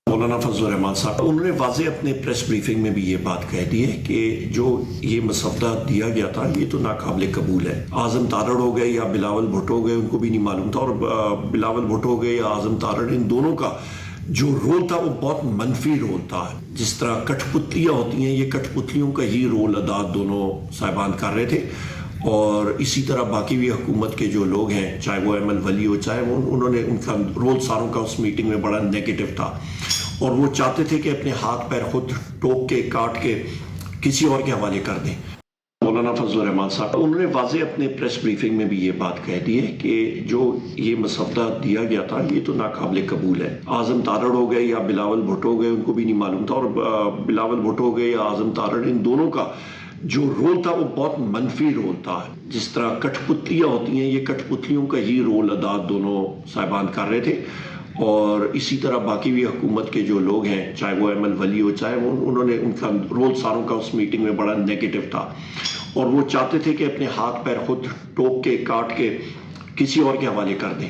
مولانا فضل الرحمان صاحب انہوں نے واضح اپنے پریس بریفنگ میں بھی یہ بات کہہ دی ہے کہ جو یہ مسودہ دیا گیا تھا یہ تو ناقابل قبول ہے. اعظم تارڑ ہو گئے یا بلاول بھٹو ہو گئے ان کو بھی نہیں معلوم تھا, اور بلاول بھٹو ہو گئے یا اعظم تارڑ ان دونوں کا جو رول تھا وہ بہت منفی رول تھا. جس طرح کٹھ پتلیاں ہوتی ہیں یہ کٹھ پتلیوں کا ہی رول ادا دونوں صاحبان کر رہے تھے, اور اسی طرح باقی بھی حکومت کے جو لوگ ہیں چاہے وہ ایم ولی ہو چاہے وہ انہوں نے ان کا رول ساروں کا اس میٹنگ میں بڑا نیگیٹو تھا, اور وہ چاہتے تھے کہ اپنے ہاتھ پیر خود ٹوک کے کاٹ کے کسی اور کے حوالے کر دیں. مولانا فضل الرحمان صاحب انہوں نے واضح اپنے پریس بریفنگ میں بھی یہ بات کہہ دی ہے کہ جو یہ مسودہ دیا گیا تھا یہ تو ناقابل قبول ہے. اعظم تارڑ ہو گئے یا بلاول بھٹو ہو گئے ان کو بھی نہیں معلوم تھا, اور بلاول بھٹو ہو گئے یا اعظم تارڑ ان دونوں کا جو رول تھا وہ بہت منفی رول تھا. جس طرح کٹھ پتلیاں ہوتی ہیں یہ کٹھ پتلیوں کا ہی رول ادا دونوں صاحبان کر رہے تھے, اور اسی طرح باقی بھی حکومت کے جو لوگ ہیں چاہے وہ ایم ولی ہو چاہے وہ انہوں نے ان کا رول ساروں کا اس میٹنگ میں بڑا نیگیٹو تھا, اور وہ چاہتے تھے کہ اپنے ہاتھ پیر خود ٹوک کے کاٹ کے کسی اور کے حوالے کر دیں.